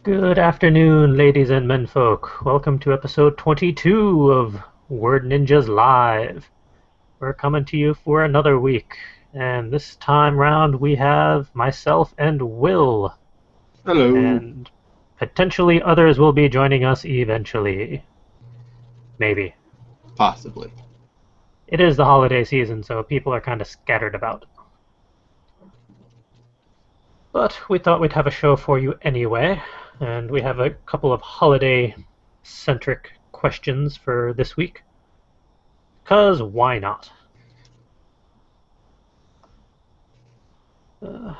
Good afternoon, ladies and menfolk. Welcome to episode 22 of Word Ninjas Live. We're coming to you for another week, and this time round we have myself and Will, Hello. and potentially others will be joining us eventually. Maybe. Possibly. It is the holiday season, so people are kind of scattered about. But we thought we'd have a show for you anyway, and we have a couple of holiday-centric questions for this week. 'Cause why not? Might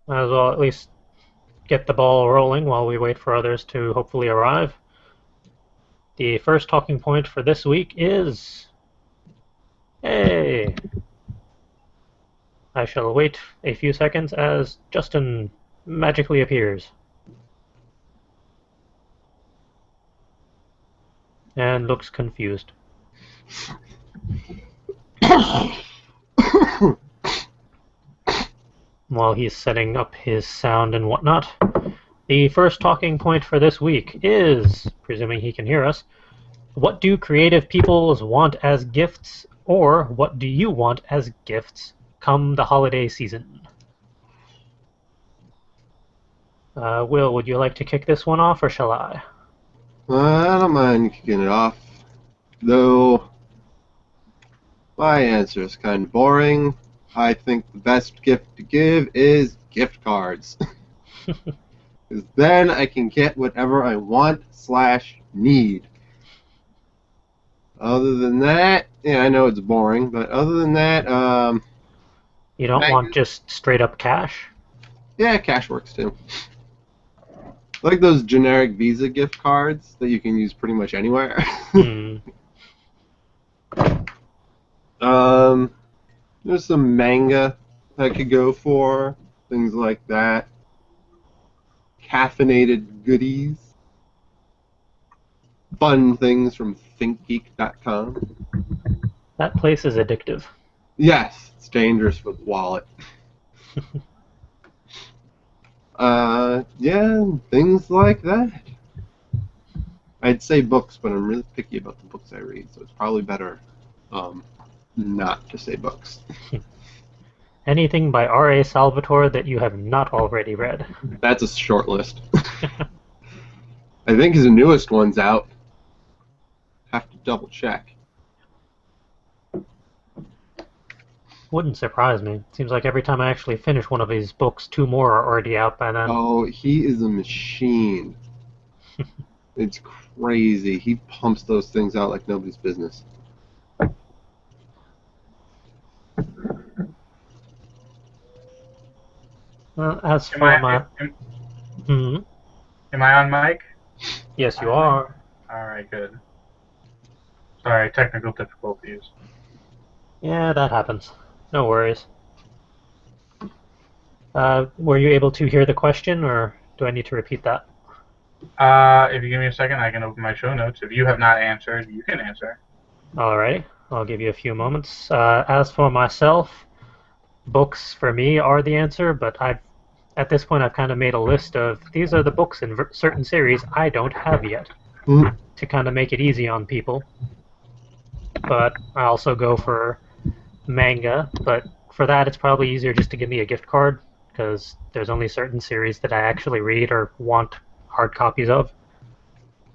as well at least get the ball rolling while we wait for others to hopefully arrive. The first talking point for this week is... Hey! I shall wait a few seconds as Justin magically appears. And looks confused. While he's setting up his sound and whatnot. The first talking point for this week is, presuming he can hear us, what do creative peoples want as gifts, or what do you want as gifts come the holiday season? Will, would you like to kick this one off, or shall I? I don't mind kicking it off, though my answer is kind of boring. I think the best gift to give is gift cards. Because then I can get whatever I want/need. Other than that, yeah, I know it's boring, but other than that, You don't want just straight up cash? yeah, cash works too. Like those generic Visa gift cards that you can use pretty much anywhere. There's some manga I could go for, things like that. Caffeinated goodies. Fun things from thinkgeek.com. That place is addictive. Yes, it's dangerous for the wallet. Yeah, things like that. I'd say books, but I'm really picky about the books I read, so it's probably better not to say books. Anything by R.A. Salvatore that you have not already read? That's a short list. I think his newest one's out. Have to double check. Wouldn't surprise me. Seems like every time I actually finish one of his books, two more are already out by then. Oh, he is a machine. It's crazy. He pumps those things out like nobody's business. Well, as Am for I my... am, am I on mic? Yes, you are. All right, good. Sorry, technical difficulties. Yeah, that happens. No worries. Were you able to hear the question, or do I need to repeat that? If you give me a second, I can open my show notes. If you have not answered, you can answer. Alrighty, I'll give you a few moments. As for myself, books for me are the answer, but at this point I've kind of made a list of these are the books in certain series I don't have yet to kind of make it easy on people. But I also go for manga, but for that it's probably easier just to give me a gift card because there's only certain series that I actually read or want hard copies of.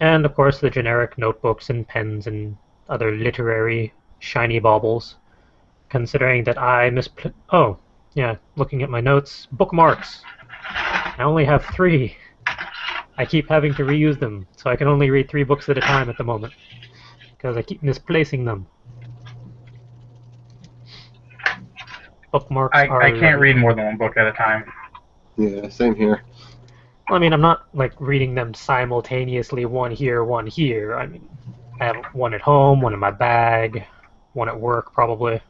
And of course the generic notebooks and pens and other literary shiny baubles. Considering that I oh, yeah, looking at my notes, bookmarks. I only have 3. I keep having to reuse them, so I can only read 3 books at a time at the moment. Because I keep misplacing them. Bookmarks are... I can't read more than one book at a time. Yeah, same here. Well, I mean, I'm not, like, reading them simultaneously, one here, one here. I mean, I have one at home, one in my bag, one at work, probably.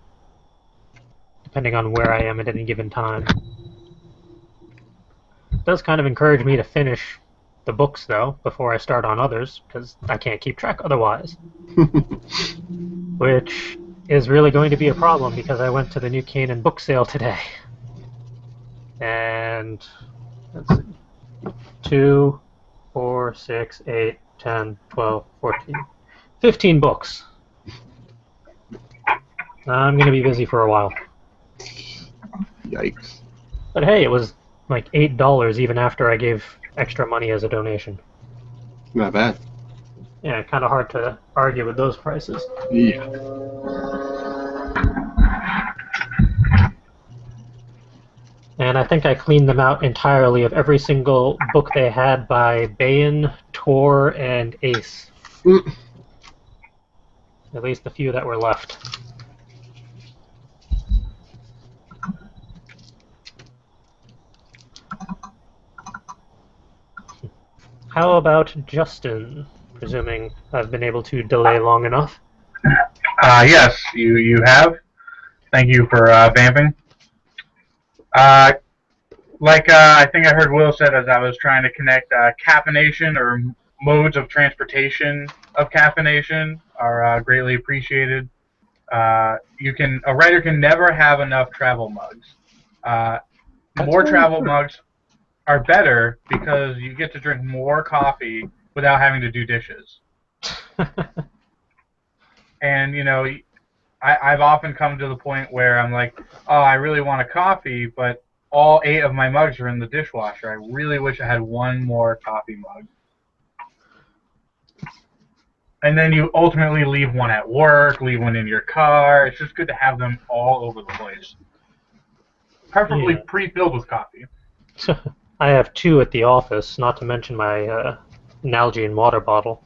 Depending on where I am at any given time. It does kind of encourage me to finish the books, though, before I start on others, because I can't keep track otherwise. Which is really going to be a problem, because I went to the New Canaan book sale today. And, let's see. 2, 4, 6, 8, 10, 12, 14, 15 books. I'm going to be busy for a while. Yikes. But hey, it was like $8 even after I gave extra money as a donation. Not bad. Yeah, kind of hard to argue with those prices. Yeah. And I think I cleaned them out entirely of every single book they had by Bayan, Tor, and Ace. Mm. At least the few that were left. How about Justin? Presuming I've been able to delay long enough. Yes, you have. Thank you for vamping. I think I heard Will said as I was trying to connect caffeination or modes of transportation of caffeination are greatly appreciated. A writer can never have enough travel mugs. That's More very travel true. mugs are better because you get to drink more coffee without having to do dishes. And I've often come to the point where I'm like, oh, I really want a coffee, but all 8 of my mugs are in the dishwasher. I really wish I had one more coffee mug. And then you ultimately leave one at work, leave one in your car. It's just good to have them all over the place. Preferably Yeah. pre-filled with coffee. I have 2 at the office, not to mention my Nalgene water bottle.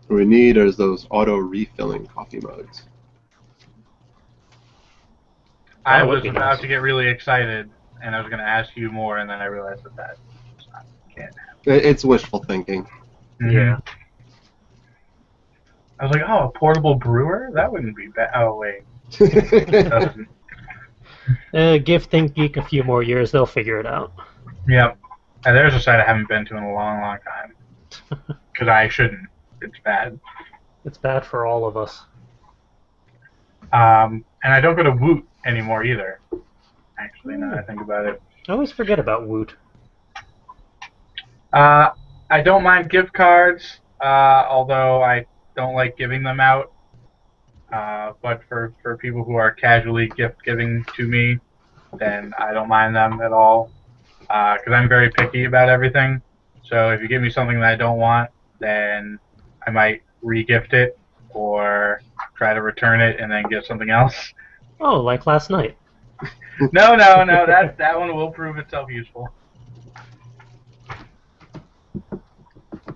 What we need is those auto refilling coffee mugs. I That would was be about nice. to get really excited, and I was going to ask you more, and then I realized that can't happen. It's wishful thinking. Yeah. I was like, oh, a portable brewer? That wouldn't be bad. Oh, wait. Give Think Geek a few more years, they'll figure it out. Yeah. And there's a site I haven't been to in a long, long time. Because I shouldn't. It's bad. It's bad for all of us. And I don't go to Woot anymore either. Actually, now that I think about it. I always forget about Woot. I don't mind gift cards, although I don't like giving them out. But for people who are casually gift giving to me, then I don't mind them at all. Because I'm very picky about everything. So if you give me something that I don't want, then I might re-gift it or try to return it and then get something else. Oh, like last night. No, that one will prove itself useful.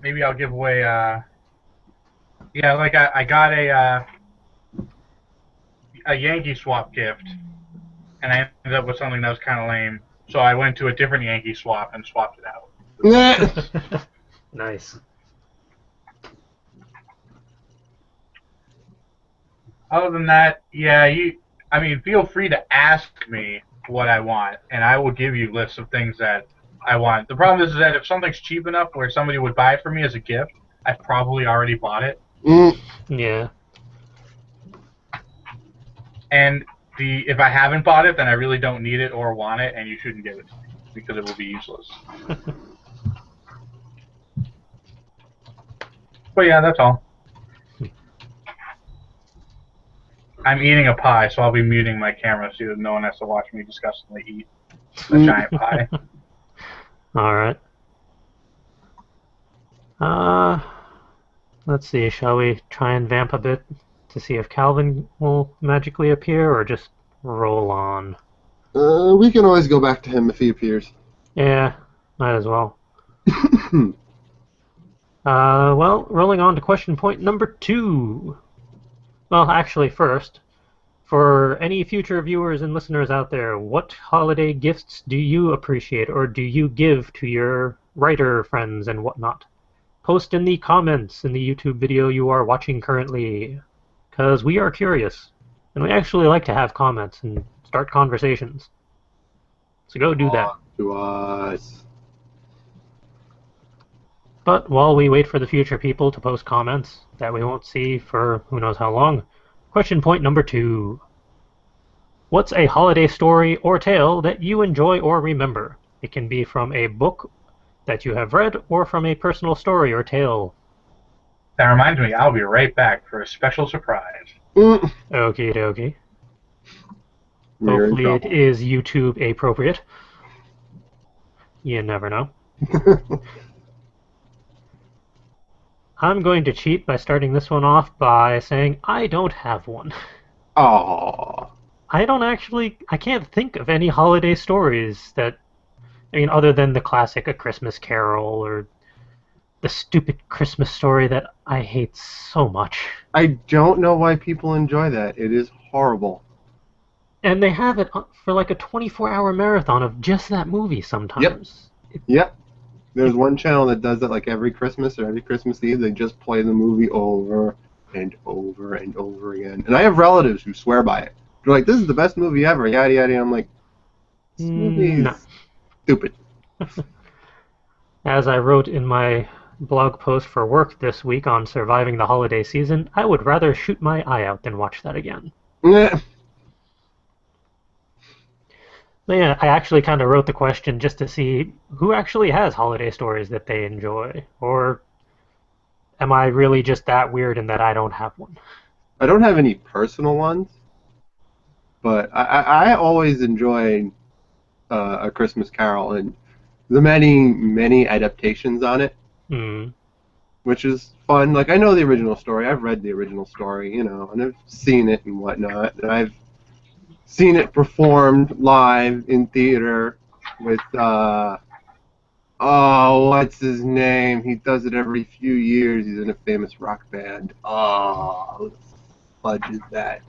Maybe I'll give away. I got a Yankee swap gift, and I ended up with something that was kind of lame. So I went to a different Yankee swap and swapped it out. Nice. Other than that, yeah, feel free to ask me what I want, and I will give you lists of things that I want. The problem is that if something's cheap enough where somebody would buy it for me as a gift, I've probably already bought it. Yeah. And if I haven't bought it, then I really don't need it or want it, and you shouldn't give it to me because it will be useless. But yeah, that's all. I'm eating a pie, so I'll be muting my camera so that no one has to watch me disgustingly eat a giant pie. All right. Let's see. Shall we try and vamp a bit to see if Calvin will magically appear, or just roll on? We can always go back to him if he appears. Yeah, might as well. Well, rolling on to question point number 2. Well, actually, first, for any future viewers and listeners out there, what holiday gifts do you appreciate or do you give to your writer friends and whatnot? Post in the comments in the YouTube video you are watching currently, because we are curious, and we actually like to have comments and start conversations. So go do that. To us. But while we wait for the future people to post comments that we won't see for who knows how long, question point number 2. What's a holiday story or tale that you enjoy or remember? It can be from a book, that you have read, or from a personal story or tale. That reminds me, I'll be right back for a special surprise. Mm, Okie dokie. you're in Hopefully it trouble. is YouTube appropriate. You never know. I'm going to cheat by starting this one off by saying I don't have one. Aww. I can't think of any holiday stories that, I mean, other than the classic A Christmas Carol or the stupid Christmas story that I hate so much. I don't know why people enjoy that. It is horrible. And they have it for like a 24-hour marathon of just that movie Yep. sometimes. Yep. There's one channel that does that like every Christmas or every Christmas Eve. They just play the movie over and over and over again. And I have relatives who swear by it. They're like, this is the best movie ever, yada yada. And I'm like, this movie No. is stupid. As I wrote in my blog post for work this week on surviving the holiday season, I would rather shoot my eye out than watch that again. Meh. But yeah, I actually kind of wrote the question just to see who actually has holiday stories that they enjoy. Or am I really just that weird in that I don't have one? I don't have any personal ones, but I always enjoy A Christmas Carol and the many adaptations on it, Hmm. which is fun. Like, I know the original story. I've read the original story, and I've seen it and whatnot. And I've seen it performed live in theater with, what's his name? He does it every few years. He's in a famous rock band. Oh, who the fudge is that?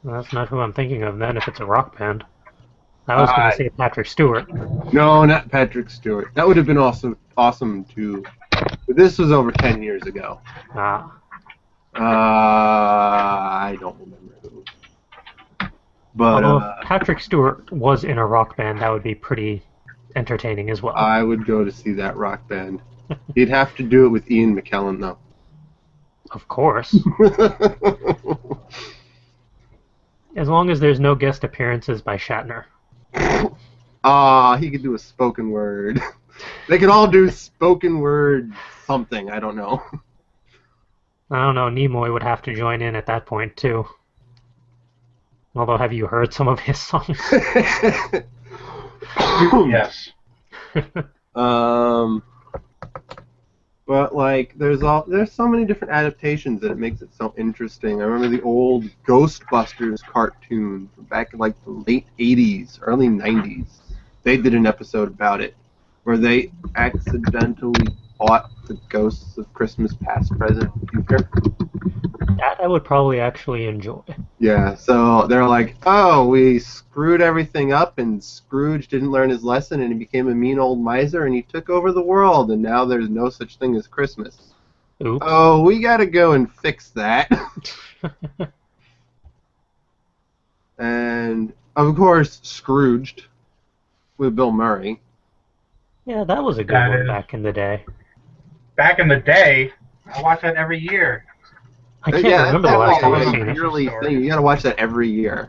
Well, that's not who I'm thinking of then if it's a rock band. I was going to say Patrick Stewart. No, not Patrick Stewart. That would have been also awesome too. But this was over 10 years ago. Ah, I don't remember who. But although if Patrick Stewart was in a rock band, that would be pretty entertaining as well. I would go to see that rock band. He'd have to do it with Ian McKellen, though. Of course. As long as there's no guest appearances by Shatner. He could do a spoken word. They could all do spoken word something. I don't know. I don't know, Nimoy would have to join in at that point, too. Although, have you heard some of his songs? Yes. But like, there's so many different adaptations that it makes it so interesting. I remember the old Ghostbusters cartoon from back in like the late '80s, early '90s. They did an episode about it where they accidentally fought the ghosts of Christmas past, present, future. That I would probably actually enjoy. Yeah, so they're like, oh, we screwed everything up, and Scrooge didn't learn his lesson, and he became a mean old miser, and he took over the world, and now there's no such thing as Christmas. Oops. Oh, we gotta go and fix that. And, of course, Scrooged with Bill Murray. Yeah, that was a good That one is- back in the day. Back in the day, I watched that every year. I can't remember the last time I've seen a it. yearly thing. You gotta watch that every year.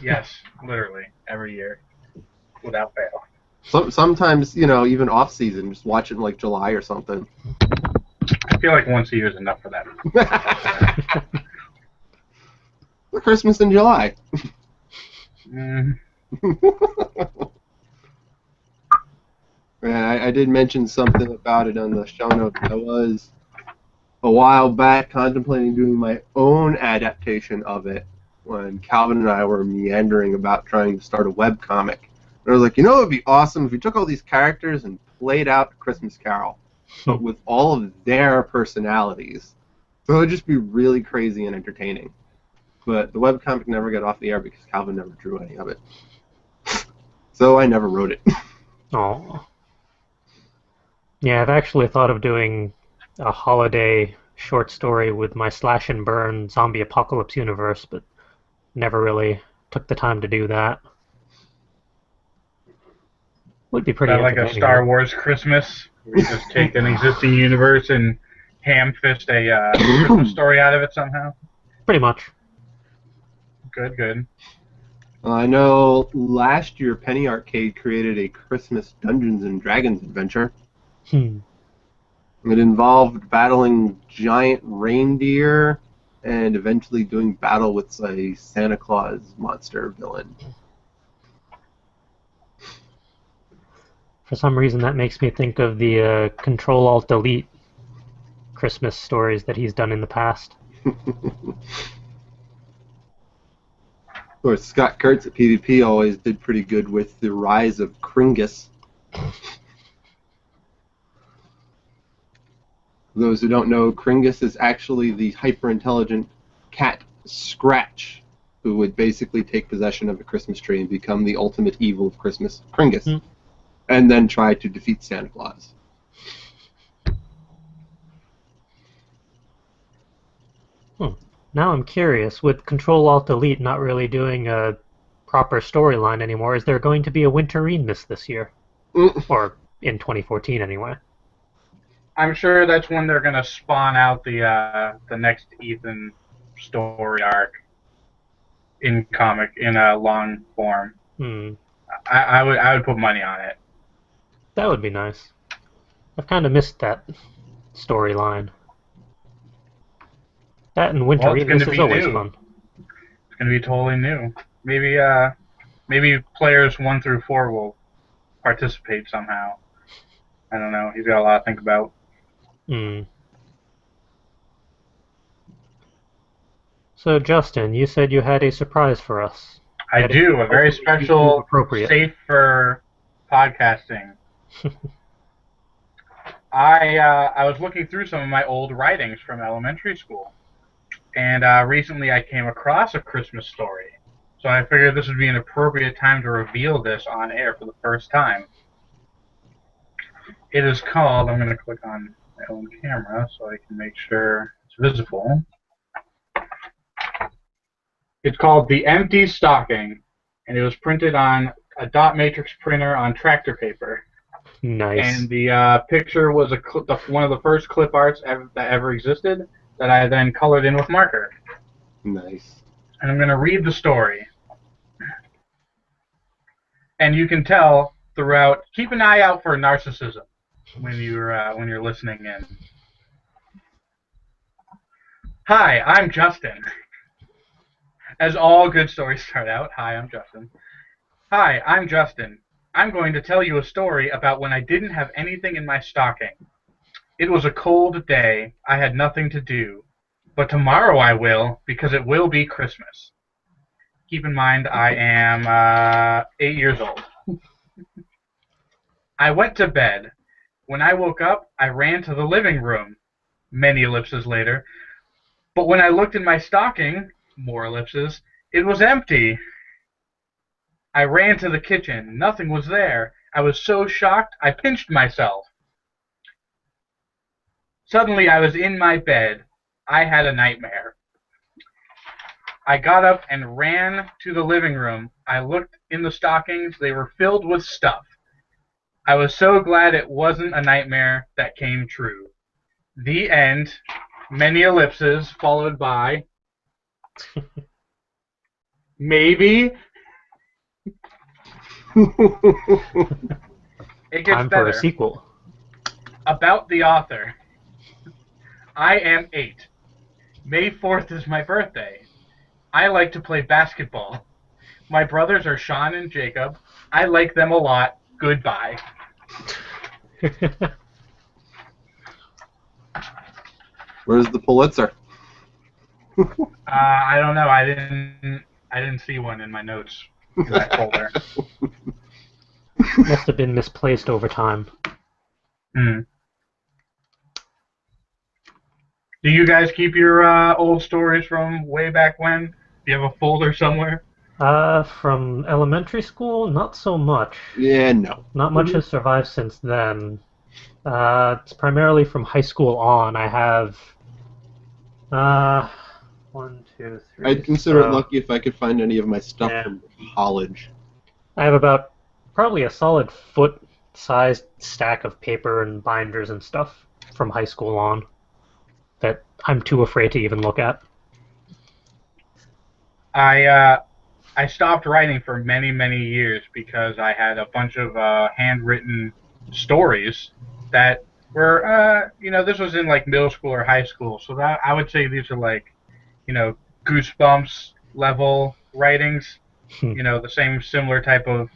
Yes, literally every year, without fail. Sometimes, even off season, just watch it in like July or something. I feel like once a year is enough for that. Christmas in July. Mm, Yeah, I did mention something about it on the show notes. I was a while back contemplating doing my own adaptation of it when Calvin and I were meandering about trying to start a webcomic. And I was like, it would be awesome if we took all these characters and played out A Christmas Carol, but with all of their personalities. So it would just be really crazy and entertaining. But the webcomic never got off the air because Calvin never drew any of it. So I never wrote it. Oh. Yeah, I've actually thought of doing a holiday short story with my slash and burn zombie apocalypse universe, but never really took the time to do that. Would be pretty Is that like a entertaining. Star Wars Christmas, where you just take an existing universe and ham fist a Christmas story out of it somehow? Pretty much. Good, good. I know last year Penny Arcade created a Christmas Dungeons and Dragons adventure. Hmm. It involved battling giant reindeer and eventually doing battle with a Santa Claus monster villain. For some reason, that makes me think of the Control Alt Delete Christmas stories that he's done in the past. Of course, Scott Kurtz at PvP always did pretty good with the rise of Kringus. For those who don't know, Kringus is actually the hyper-intelligent cat Scratch, who would basically take possession of the Christmas tree and become the ultimate evil of Christmas, Kringus, Hmm. and then try to defeat Santa Claus. Hmm. Now I'm curious, with Control Alt Delete not really doing a proper storyline anymore, is there going to be a Winterine this year? Mm. Or in 2014 anyway? I'm sure that's when they're gonna spawn out the next Ethan story arc in comic in a long form. Hmm. I would put money on it. That would be nice. I've kind of missed that storyline. That and Well, it's Winterine going to is be always new. fun. It's going to be totally new. Maybe players 1 through 4 will participate somehow. I don't know. He's got a lot to think about. Hmm. So, Justin, you said you had a surprise for us. I That is do a very hopefully YouTube special, appropriate. safe for podcasting. I was looking through some of my old writings from elementary school, and recently I came across a Christmas story. So I figured this would be an appropriate time to reveal this on air for the first time. It is called, I'm going to click on my own camera so I can make sure it's visible. It's called The Empty Stocking, and it was printed on a dot matrix printer on tractor paper. Nice. And the picture was one of the first clip arts that ever existed that I then colored in with marker. Nice. And I'm going to read the story. And you can tell throughout, keep an eye out for narcissism when you're listening in. Hi, I'm Justin. As all good stories start out, hi, I'm Justin. Hi, I'm Justin. I'm going to tell you a story about when I didn't have anything in my stocking. It was a cold day. I had nothing to do. But tomorrow I will, because it will be Christmas. Keep in mind, I am 8 years old. I went to bed. When I woke up, I ran to the living room. Many ellipses later. But when I looked in my stocking, more ellipses, it was empty. I ran to the kitchen. Nothing was there. I was so shocked, I pinched myself. Suddenly, I was in my bed. I had a nightmare. I got up and ran to the living room. I looked in the stockings. They were filled with stuff. I was so glad it wasn't a nightmare that came true. The end. Many ellipses, followed by maybe. It gets Time for a better. sequel. About the author. I am 8. May 4th is my birthday. I like to play basketball. My brothers are Sean and Jacob. I like them a lot. Goodbye. Where's the Pulitzer? I don't know. I didn't see one in my notes in that folder. Must have been misplaced over time. Hmm. Do you guys keep your old stories from way back when? Do you have a folder somewhere? From elementary school, not so much. Yeah, no. Not much has survived since then. It's primarily from high school on. I have, one, two, three. I'd consider it so, lucky if I could find any of my stuff Yeah. from college. I have about probably a solid foot-sized stack of paper and binders and stuff from high school on that I'm too afraid to even look at. I I stopped writing for many, many years because I had a bunch of handwritten stories that were, this was in like middle school or high school. So that I would say these are like, you know, goosebumps level writings. The same similar type of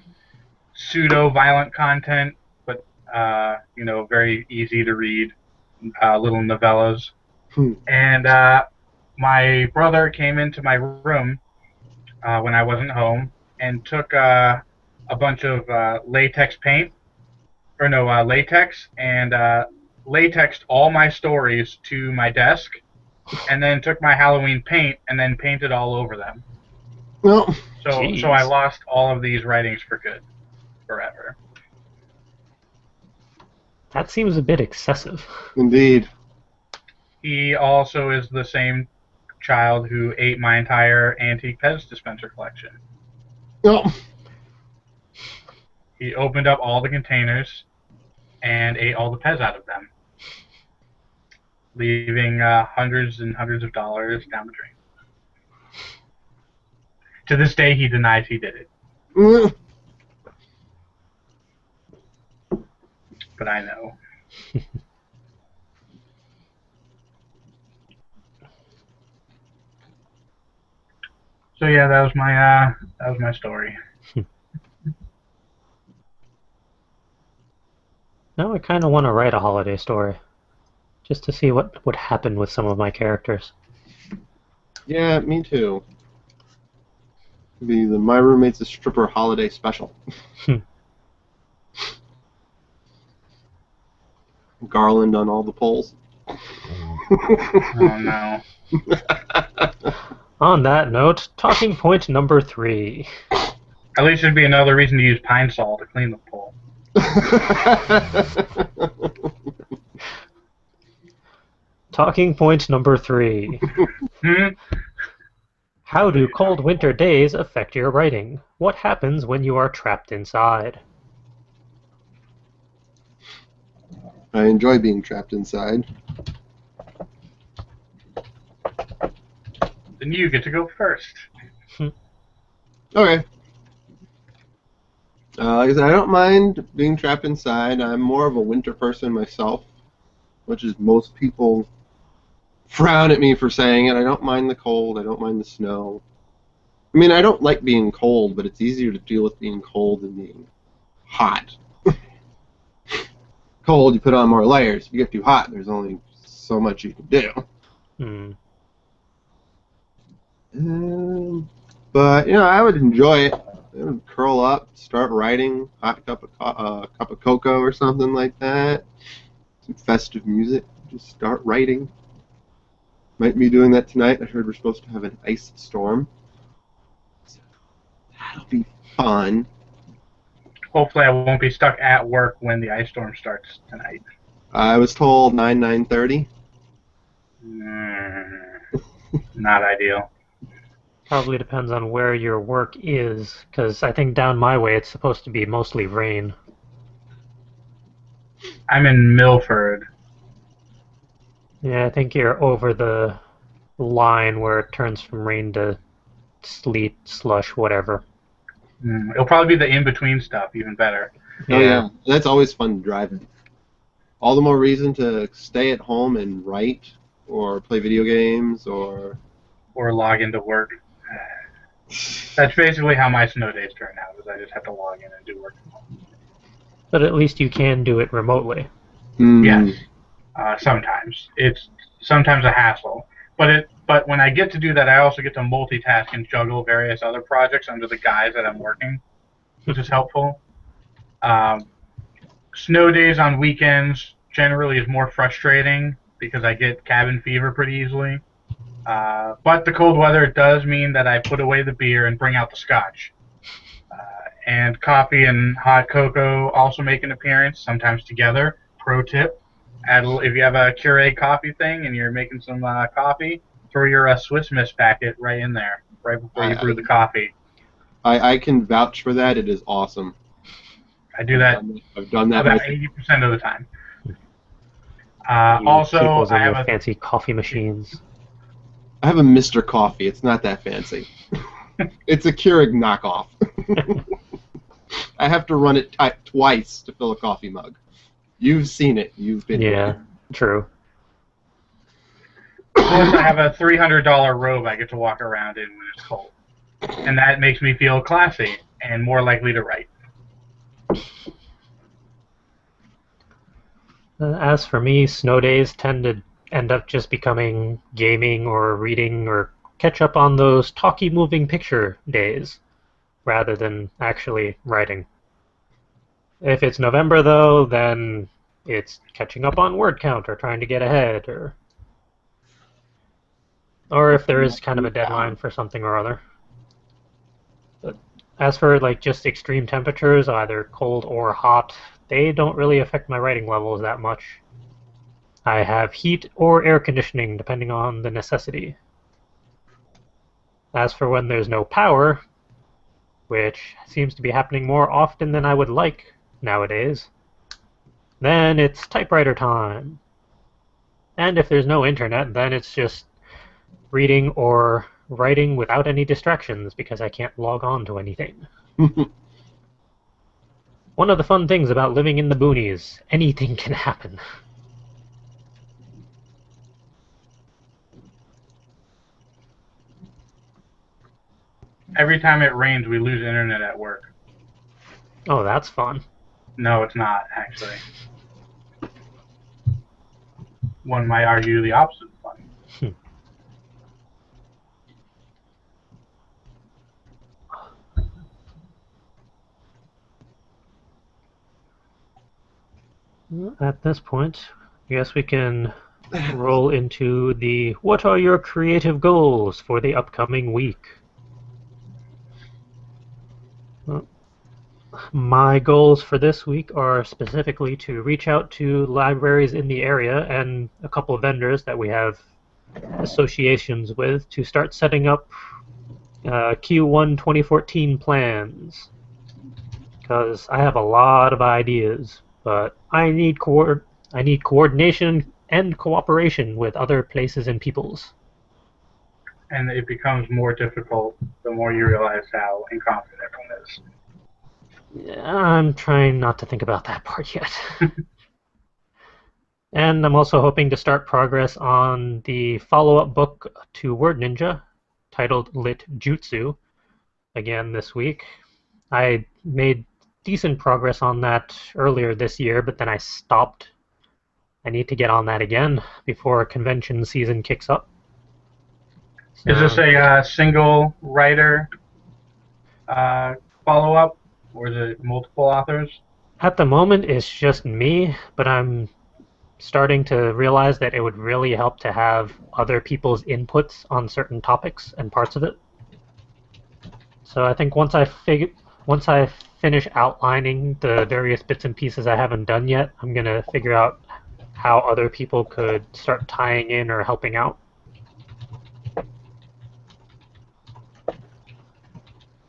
pseudo violent content, but very easy to read, little novellas. Hmm. And my brother came into my room when I wasn't home and took a bunch of latex paint, or no, latex, and latexed all my stories to my desk, and then took my Halloween paint and then painted all over them. Well, So I Jeez. lost all of these writings for good, forever. That seems a bit excessive. indeed. He also is the same child who ate my entire antique Pez dispenser collection. Well, He opened up all the containers and ate all the Pez out of them, leaving hundreds and hundreds of dollars down the drain. To this day, he denies he did it, mm, but I know. So yeah, that was my story. Now I kind of want to write a holiday story, just to see what would happen with some of my characters. yeah, me too. Be the My Roommate's a Stripper holiday special. Garland on all the poles. Oh no. On that note, talking point number 3. At least there'd be another reason to use pine sol to clean the pole. Talking point number 3. Hmm? How do cold winter days affect your writing? What happens when you are trapped inside? I enjoy being trapped inside. Then you get to go first. Okay. Like I said, I don't mind being trapped inside. I'm more of a winter person myself, which is most people frown at me for saying it. I don't mind the cold. I don't mind the snow. I mean, I don't like being cold, but it's easier to deal with being cold than being hot. Cold, you put on more layers. If you get too hot, there's only so much you can do. Hmm. But I would enjoy it. I would curl up, start writing, hot cup of cocoa or something like that. Some festive music. Just start writing. Might be doing that tonight. I heard we're supposed to have an ice storm. So that'll be fun. Hopefully, I won't be stuck at work when the ice storm starts tonight. I was told 9:30. Not ideal. Probably depends on where your work is, because I think down my way it's supposed to be mostly rain. I'm in Milford. Yeah, I think you're over the line where it turns from rain to sleet, slush, whatever. It'll probably be the in-between stuff, even better. Oh yeah, that's always fun driving. All the more reason to stay at home and write or play video games or log into work. That's basically how my snow days turn out, is I just have to log in and do work from home. But at least you can do it remotely. Yes. Sometimes. It's sometimes a hassle. But when I get to do that, I also get to multitask and juggle various other projects under the guise that I'm working, which is helpful. Snow days on weekends generally is more frustrating because I get cabin fever pretty easily. But the cold weather does mean that I put away the beer and bring out the scotch. And coffee and hot cocoa also make an appearance, sometimes together. Pro tip: if you have a Keurig coffee thing and you're making some coffee, throw your Swiss Miss packet right in there, right before you brew the coffee. I can vouch for that. It is awesome. I do that I've done that about myself. 80% of the time. You Also, peoples I and have your a fancy coffee machines. I have a Mr. Coffee. It's not that fancy. It's a Keurig knockoff. I have to run it twice to fill a coffee mug. You've seen it. You've been Yeah, here. true. Plus, I have a $300 robe I get to walk around in when it's cold. And that makes me feel classy and more likely to write. As for me, snow days tend to end up just becoming gaming or reading or catch up on those talky moving picture days rather than actually writing. If it's November, though, then it's catching up on word count or trying to get ahead, or if there is kind of a deadline for something or other. But as for like just extreme temperatures, either cold or hot, they don't really affect my writing levels that much. I have heat or air conditioning depending on the necessity. As for when there's no power, which seems to be happening more often than I would like nowadays, then it's typewriter time. And if there's no internet, then it's just reading or writing without any distractions because I can't log on to anything. One of the fun things about living in the boonies, anything can happen. Every time it rains, we lose internet at work. Oh, that's fun. No, it's not, actually. One might argue the opposite of fun. At this point, I guess we can roll into the what are your creative goals for the upcoming week? My goals for this week are specifically to reach out to libraries in the area and a couple of vendors that we have associations with to start setting up Q1 2014 plans. Because I have a lot of ideas, but I need coordination and cooperation with other places and peoples. And it becomes more difficult the more you realize how incompetent everyone is. I'm trying not to think about that part yet. And I'm also hoping to start progress on the follow-up book to Word Ninja, titled Lit Jutsu, again this week. I made decent progress on that earlier this year, but then I stopped. I need to get on that again before convention season kicks up. Is this a single writer follow-up, or is it multiple authors? At the moment, it's just me, but I'm starting to realize that it would really help to have other people's inputs on certain topics and parts of it. So I think once I finish outlining the various bits and pieces I haven't done yet, I'm gonna figure out how other people could start tying in or helping out.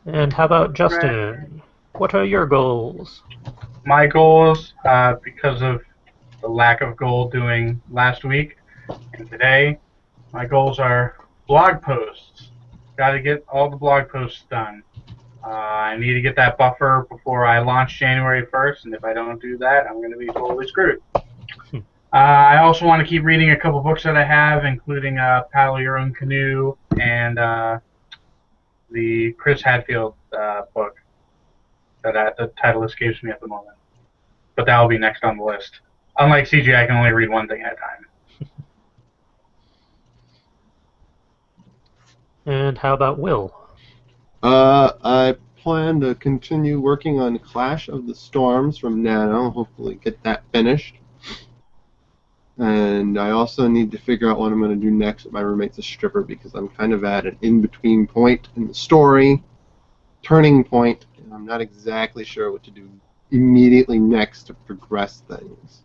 And how about Justin? What are your goals? My goals, because of the lack of goal doing last week and today, my goals are blog posts. Got to get all the blog posts done. I need to get that buffer before I launch January 1st, and if I don't do that, I'm going to be totally screwed. I also want to keep reading a couple books that I have, including Paddle Your Own Canoe and the Chris Hadfield book. That the title escapes me at the moment, but that will be next on the list. Unlike CJ, I can only read one thing at a time. And how about Will? I plan to continue working on Clash of the Storms from Nano, hopefully get that finished. And I also need to figure out what I'm going to do next with My Roommate's a Stripper, because I'm kind of at an in-between point in the story, turning point, and I'm not exactly sure what to do immediately next to progress things.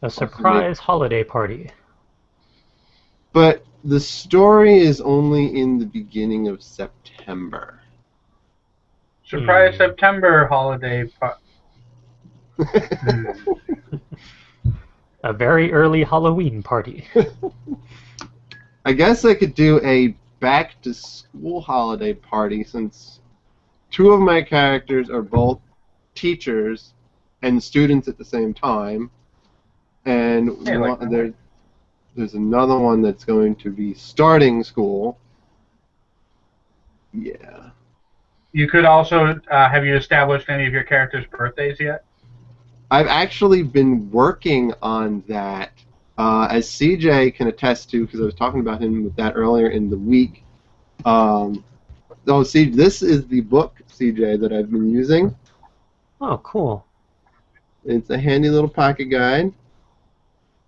A surprise holiday party. But the story is only in the beginning of September. Surprise September holiday. A very early Halloween party. I guess I could do a back-to-school holiday party since two of my characters are both teachers and students at the same time, and Hey, like there's another one that's going to be starting school. Yeah. you could also have you established any of your characters' birthdays yet? I've actually been working on that, as CJ can attest to, because I was talking about him with that earlier in the week. See, this is the book, CJ, that I've been using. Oh, cool. It's a handy little pocket guide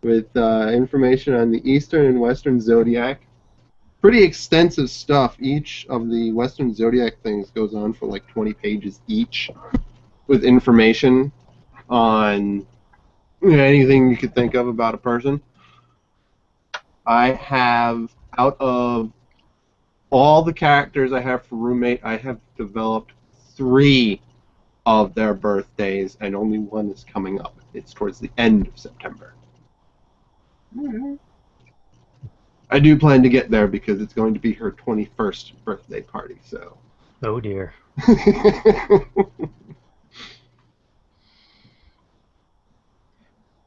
with information on the Eastern and Western Zodiac. Pretty extensive stuff. Each of the Western Zodiac things goes on for like 20 pages each, with information on anything you could think of about a person. I have, out of all the characters I have for roommate, I have developed 3 of their birthdays, and only one is coming up. It's towards the end of September. Mm-hmm. I do plan to get there because it's going to be her 21st birthday party, so. Oh dear.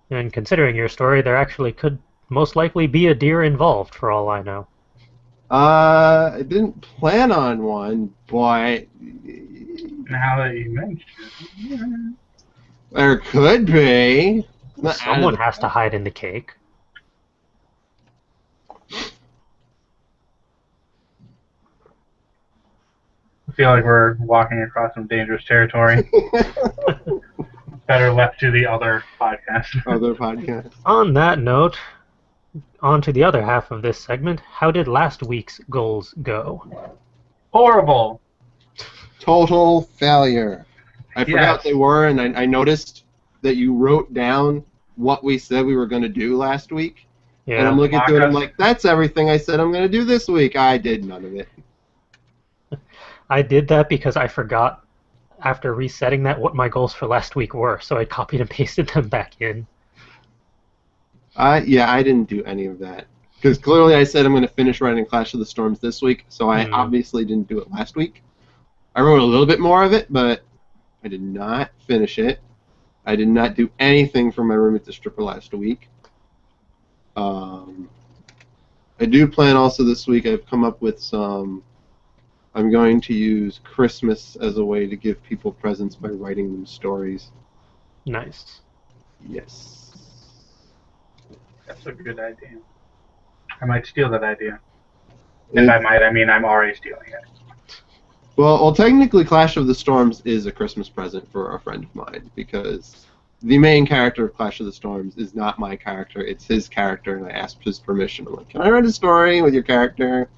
And considering your story, there actually could most likely be a deer involved, for all I know. I didn't plan on one, but Now that you mention it. there could be. Someone has to hide in the cake. I feel like we're walking across some dangerous territory. Better left to the other podcast. Other podcast. On that note, on to the other half of this segment. How did last week's goals go? Horrible. Total failure. I forgot Yes. they were, and I noticed that you wrote down what we said we were going to do last week. Yeah. And I'm looking through it, I'm Mock us. like, that's everything I said I'm going to do this week. I did none of it. I did that because I forgot after resetting that what my goals for last week were, so I copied and pasted them back in. Yeah, I didn't do any of that. Because clearly I said I'm going to finish writing Clash of the Storms this week, so I obviously didn't do it last week. I wrote a little bit more of it, but I did not finish it. I did not do anything for my Roommate's a Stripper last week. I do plan also this week, I've come up with some... I'm going to use Christmas as a way to give people presents by writing them stories. Nice. Yes. That's a good idea. I might steal that idea. And by might, I mean I'm already stealing it. Well, technically, Clash of the Storms is a Christmas present for a friend of mine, because the main character of Clash of the Storms is not my character, it's his character, and I asked his permission. I'm like, can I write a story with your character?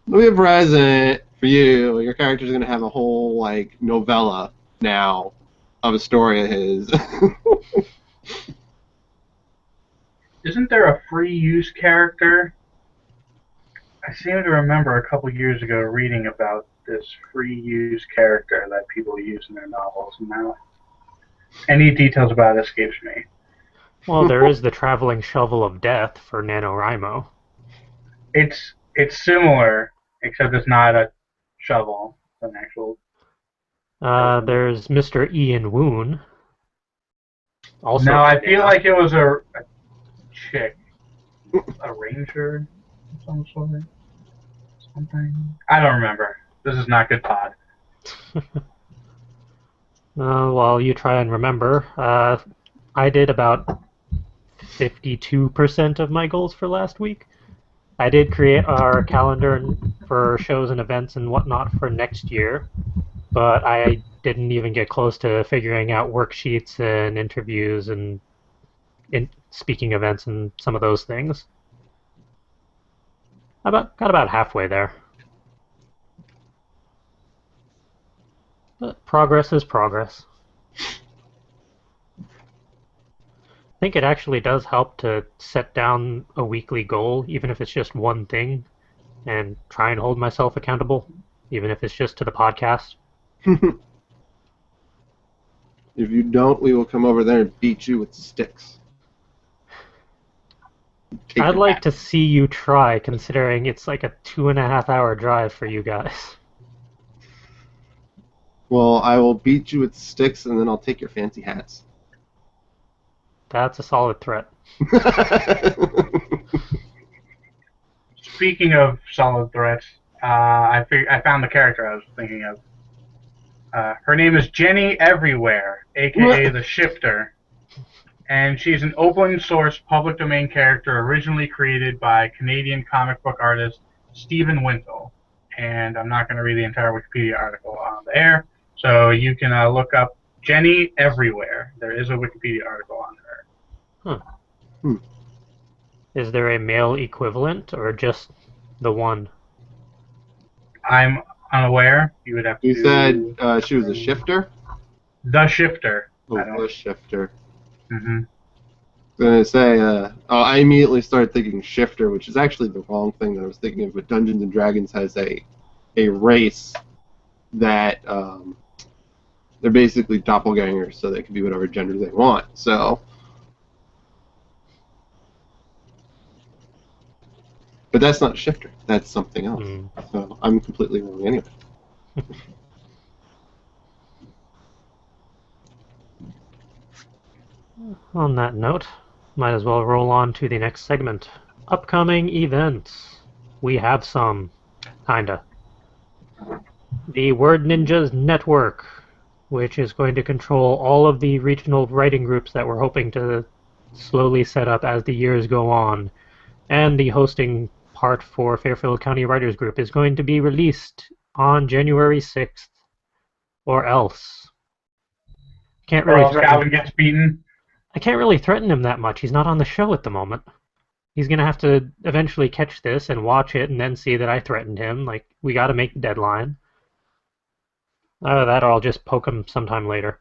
It'll be a present for you. Your character's going to have a whole, like, novella now of a story of his. Isn't there a free use character? I seem to remember a couple years ago reading about this free use character that people use in their novels. Now, any details about it escapes me. Well, there is the traveling shovel of death for NaNoWriMo. It's similar, except it's not a shovel. It's an actual. There's Mr. Ian Woon. Also No, I for feel Nano. like it was a chick, a ranger, of some sort, something. I don't remember. This is not good pod. While you try and remember, I did about 52% of my goals for last week. I did create our calendar for shows and events and whatnot for next year, but I didn't even get close to figuring out worksheets and interviews and speaking events and some of those things. Got about halfway there. But progress is progress. I think it actually does help to set down a weekly goal, even if it's just one thing, and try and hold myself accountable, even if it's just to the podcast. If you don't, we will come over there and beat you with sticks. take I'd your like hat. to see you try, considering it's like a 2.5 hour drive for you guys. Well, I will beat you with sticks, and then I'll take your fancy hats. That's a solid threat. Speaking of solid threats, I found the character I was thinking of. Her name is Jenny Everywhere, aka the Shifter, and she's an open source public domain character originally created by Canadian comic book artist Stephen Wintle. And I'm not going to read the entire Wikipedia article on the air, so you can look up Jenny Everywhere. There is a Wikipedia article on her. Huh. Hmm. Is there a male equivalent, or just the one? I'm unaware. You would have You said to. she was a shifter? The Shifter. Oh, I don't. the shifter. Mm-hmm. I was going to say, I immediately started thinking shifter, which is actually the wrong thing that I was thinking of, but Dungeons and Dragons has a race that they're basically doppelgangers, so they can be whatever gender they want. So, but that's not shifter. That's something else. So I'm completely wrong anyway. On that note, might as well roll on to the next segment. Upcoming events. We have some. Kinda. The Word Ninjas Network, which is going to control all of the regional writing groups that we're hoping to slowly set up as the years go on. And the hosting part for Fairfield County Writers Group is going to be released on January 6th. Or else. Can't Or really else threaten. Calvin gets beaten. I can't really threaten him that much. He's not on the show at the moment. He's gonna have to eventually catch this and watch it and then see that I threatened him. Like, we gotta make the deadline. That or I'll just poke him sometime later.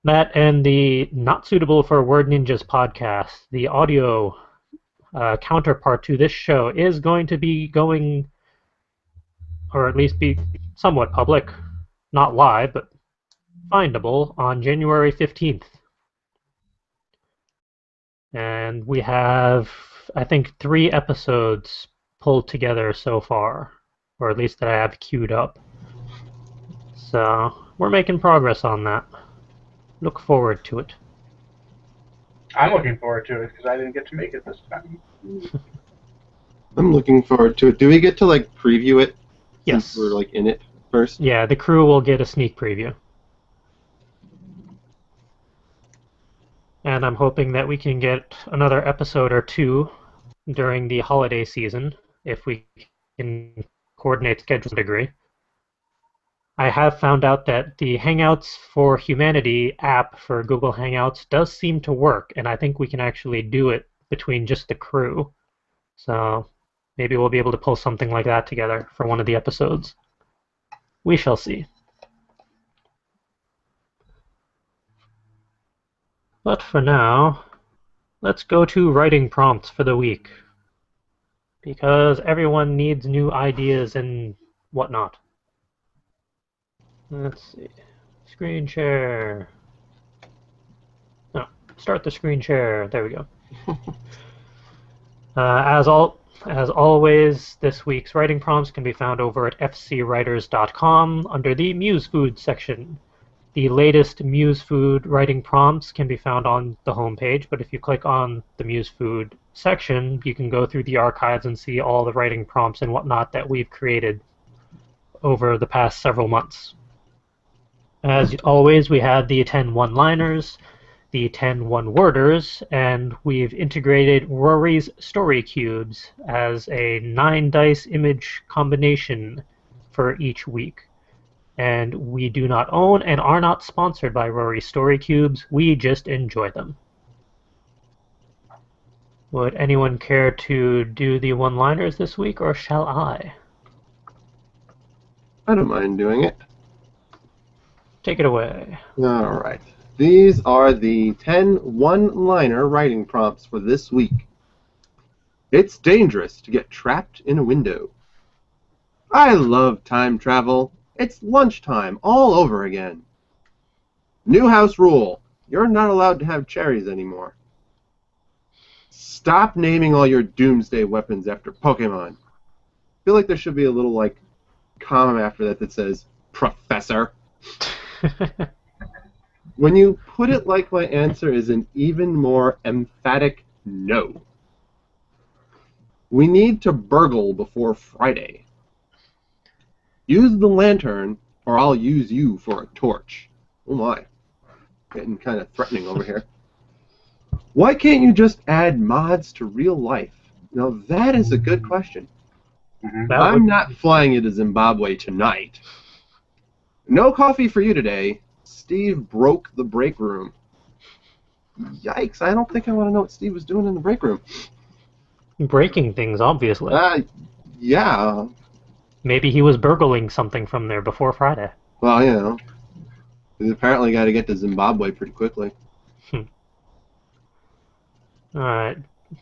That and the Not Suitable for Word Ninjas podcast, the audio counterpart to this show, is going to be going, or at least be somewhat public, not live, but findable on January 15th. And we have, I think, 3 episodes pulled together so far, or at least that I have queued up. So we're making progress on that. Look forward to it. I'm looking forward to it because I didn't get to make it this time. I'm looking forward to it. Do we get to like preview it? Yes. Since we're like in it first. Yeah, the crew will get a sneak preview. And I'm hoping that we can get another episode or 2 during the holiday season, if we can coordinate schedules to a degree. I have found out that the Hangouts for Humanity app for Google Hangouts does seem to work, and I think we can actually do it between just the crew. So maybe we'll be able to pull something like that together for one of the episodes. We shall see. But for now, let's go to writing prompts for the week. Because everyone needs new ideas and whatnot. Let's see. Screen share. No, start the screen share. There we go. As always, this week's writing prompts can be found over at fcwriters.com under the Muse Food section. The latest Muse Food writing prompts can be found on the homepage, but if you click on the Muse Food section, you can go through the archives and see all the writing prompts and whatnot that we've created over the past several months. As always, we have the 10 one-liners, the 10 one-worders, and we've integrated Rory's story cubes as a 9-dice image combination for each week. And we do not own and are not sponsored by Rory Story Cubes. We just enjoy them. Would anyone care to do the one-liners this week, or shall I? I don't mind doing it. Take it away. All right. These are the 10 one-liner writing prompts for this week. It's dangerous to get trapped in a window. I love time travel. It's lunchtime all over again. New house rule. You're not allowed to have cherries anymore. Stop naming all your doomsday weapons after Pokemon. I feel like there should be a little, like, comma after that says, Professor. When you put it like my answer is an even more emphatic no. We need to burgle before Friday. Use the lantern, or I'll use you for a torch. Oh my. Getting kind of threatening over here. Why can't you just add mods to real life? Now that is a good question. I'm not flying you to Zimbabwe tonight. No coffee for you today. Steve broke the break room. Yikes, I don't think I want to know what Steve was doing in the break room. Breaking things, obviously. Yeah. Maybe he was burgling something from there before Friday. Well, you know. He's apparently got to get to Zimbabwe pretty quickly. Alright.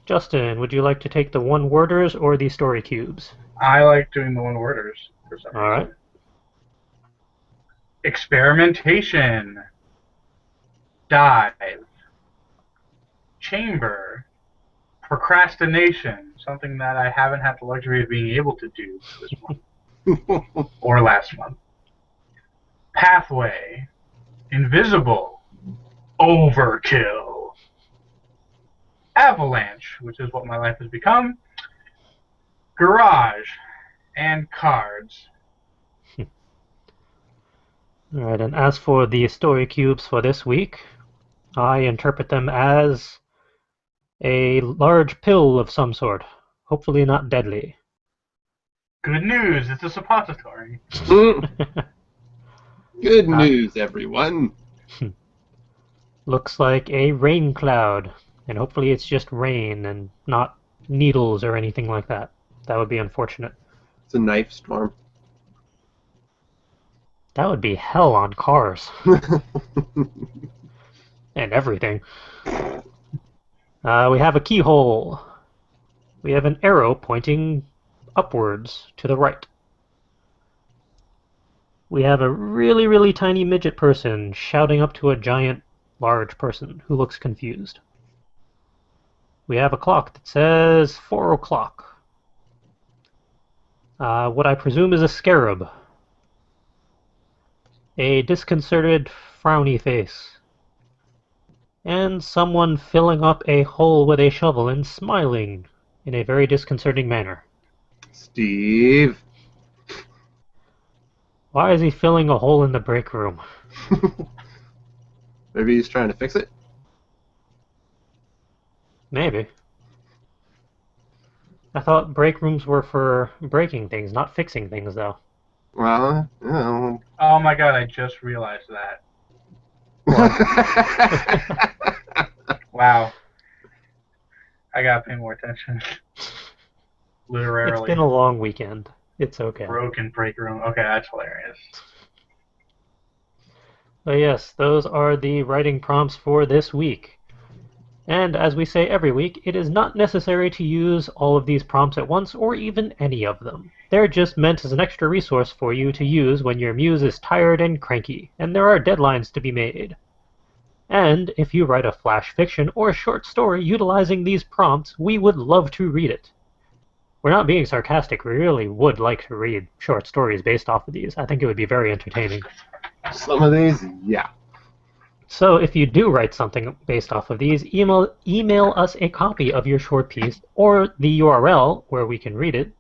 Justin, would you like to take the one-worders or the story cubes? I like doing the one-worders for some reason. Alright. Experimentation. Dive. Chamber. Procrastination. Something that I haven't had the luxury of being able to do this month. Or last month. Pathway. Invisible. Overkill. Avalanche, which is what my life has become. Garage. And cards. Alright, and as for the story cubes for this week, I interpret them as a large pill of some sort. Hopefully not deadly. Good news, it's a suppository. Good news, everyone. Looks like a rain cloud, and hopefully it's just rain and not needles or anything like that. That would be unfortunate. It's a knife storm. That would be hell on cars. And everything. We have a keyhole. We have an arrow pointing upwards to the right. We have a really, really tiny midget person shouting up to a giant, large person who looks confused. We have a clock that says 4 o'clock. What I presume is a scarab. A disconcerted, frowny face. And someone filling up a hole with a shovel and smiling in a very disconcerting manner. Steve. Why is he filling a hole in the break room? Maybe he's trying to fix it? Maybe. I thought break rooms were for breaking things, not fixing things, though. Well, you know. Oh my god, I just realized that. Wow. I gotta pay more attention. Literally. It's been a long weekend. It's okay. Broken break room. Okay, that's hilarious. But yes, those are the writing prompts for this week. And as we say every week, it is not necessary to use all of these prompts at once or even any of them. They're just meant as an extra resource for you to use when your muse is tired and cranky, and there are deadlines to be made. And if you write a flash fiction or a short story utilizing these prompts, we would love to read it. We're not being sarcastic, we really would like to read short stories based off of these. I think it would be very entertaining. Some of these, yeah. So if you do write something based off of these, email us a copy of your short piece or the URL where we can read it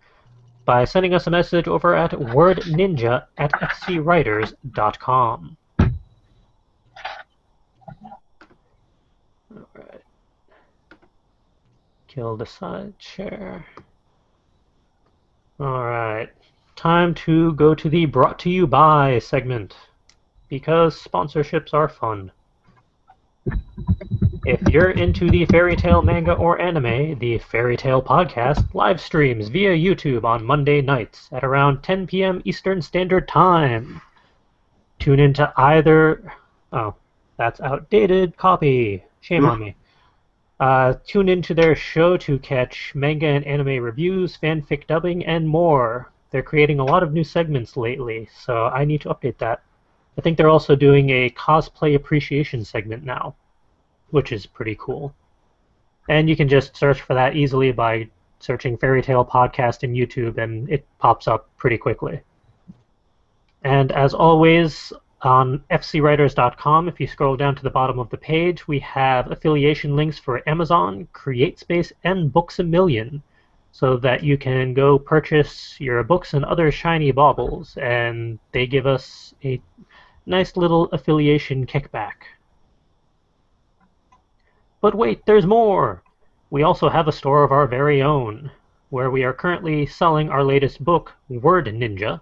by sending us a message over at wordninja@fcwriters.com. Alright. Kill the side chair. Alright. Time to go to the Brought to You By segment, because sponsorships are fun. If you're into the fairy tale manga or anime, the Fairy Tale Podcast live streams via YouTube on Monday nights at around 10 p.m. Eastern Standard Time. Tune into either... Oh, that's outdated copy. Shame on me. Tune into their show to catch manga and anime reviews, fanfic dubbing, and more. They're creating a lot of new segments lately, so I need to update that. I think they're also doing a cosplay appreciation segment now, which is pretty cool. And you can just search for that easily by searching Fairy Tale Podcast in YouTube, and it pops up pretty quickly. And as always, on fcwriters.com, if you scroll down to the bottom of the page, we have affiliation links for Amazon, CreateSpace, and Books A Million, so that you can go purchase your books and other shiny baubles, and they give us a nice little affiliation kickback. But wait, there's more! We also have a store of our very own, where we are currently selling our latest book, Word Ninja,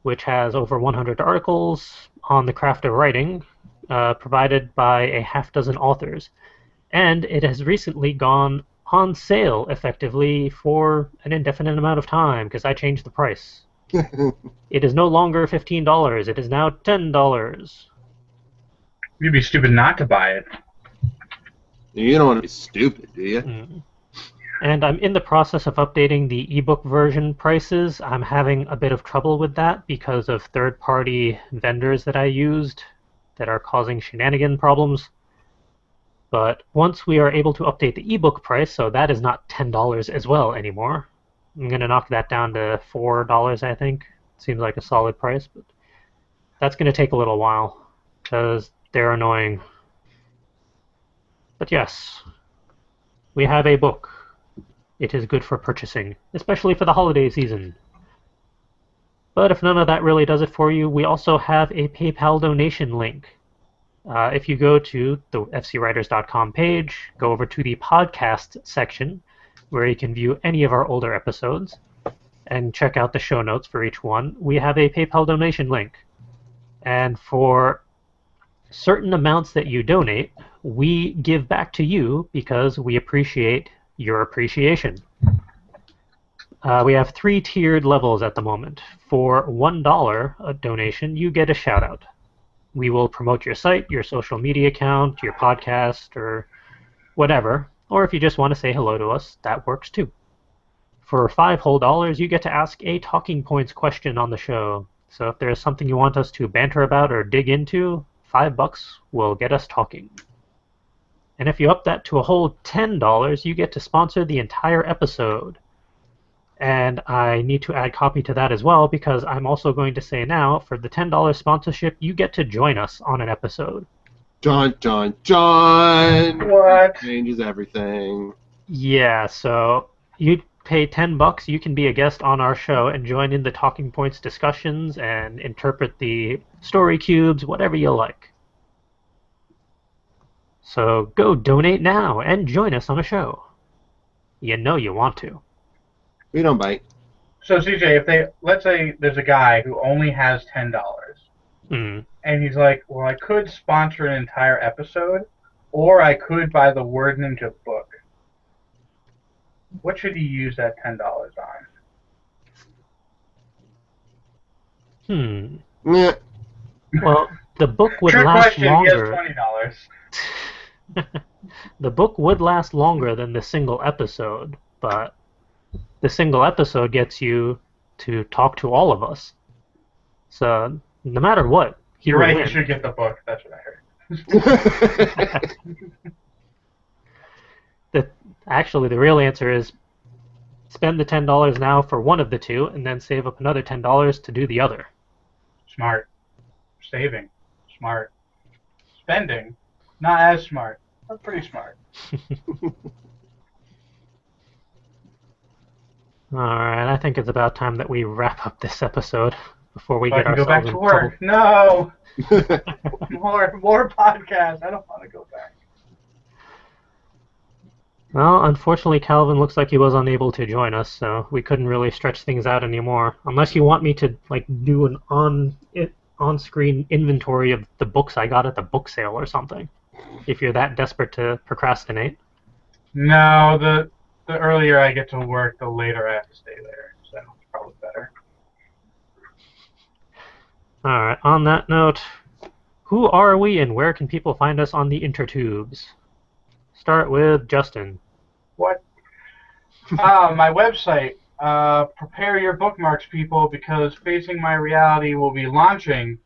which has over 100 articles on the craft of writing, provided by a half-dozen authors. And it has recently gone on sale, effectively, for an indefinite amount of time, because I changed the price. It is no longer $15, it is now $10. You'd be stupid not to buy it. You don't want to be stupid, do you? And I'm in the process of updating the ebook version prices. I'm having a bit of trouble with that because of third-party vendors that I used that are causing shenanigan problems. But once we are able to update the ebook price, so that is not $10 as well anymore, I'm going to knock that down to $4, I think. Seems like a solid price, but that's going to take a little while because they're annoying. But yes, we have a book. It is good for purchasing, especially for the holiday season. But if none of that really does it for you, we also have a PayPal donation link. If you go to the fcwriters.com page, go over to the podcast section, where you can view any of our older episodes, and check out the show notes for each one, we have a PayPal donation link. And for certain amounts that you donate, we give back to you because we appreciate your appreciation. We have 3 tiered levels at the moment. For $1 a donation, you get a shout out. We will promote your site, your social media account, your podcast, or whatever. Or if you just want to say hello to us, that works too. For $5 whole, you get to ask a talking points question on the show. So if there's something you want us to banter about or dig into, $5 will get us talking. And if you up that to a whole $10, you get to sponsor the entire episode. And I need to add copy to that as well, because I'm also going to say now, for the $10 sponsorship, you get to join us on an episode. John. What? Changes everything. Yeah, so you pay $10, you can be a guest on our show and join in the talking points discussions and interpret the story cubes, whatever you like. So go donate now and join us on a show. You know you want to. We don't bite. So CJ, let's say there's a guy who only has $10, Mm. and he's like, well, I could sponsor an entire episode, or I could buy the Word Ninja book. What should he use that $10 on? Yeah. Well, the book would Trick last question, longer. He has $20. The book would last longer than the single episode, but the single episode gets you to talk to all of us. So no matter what, You're would right, win. you should get the book. That's what I heard. Actually, the real answer is spend the $10 now for one of the two, and then save up another $10 to do the other. Smart. Saving. Smart. Spending. Not as smart, but pretty smart. Alright, I think it's about time that we wrap up this episode before we So I get can go ourselves back in to work. trouble. No! More podcasts. I don't want to go back. Well, unfortunately, Calvin looks like he was unable to join us, so we couldn't really stretch things out anymore. Unless you want me to do an on-screen inventory of the books I got at the book sale or something, if you're that desperate to procrastinate. No, the earlier I get to work, the later I have to stay there. So it's probably better. Alright, on that note, who are we and where can people find us on the intertubes? Start with Justin. What? My website. Prepare your bookmarks, people, because Facing My Reality will be launching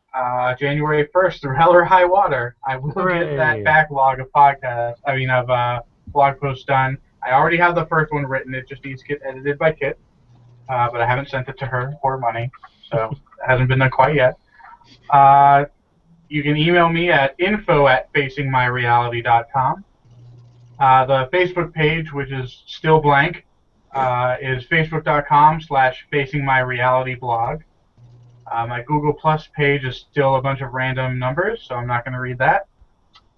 January 1st through hell or high water. I will Hooray. get that backlog of podcasts. blog post done. I already have the first one written. It just needs to get edited by Kit, but I haven't sent it to her or money, so it hasn't been done quite yet. You can email me at info@facingmyreality.com. The Facebook page, which is still blank, is facebook.com/facingmyrealityblog. My Google Plus page is still a bunch of random numbers, so I'm not going to read that.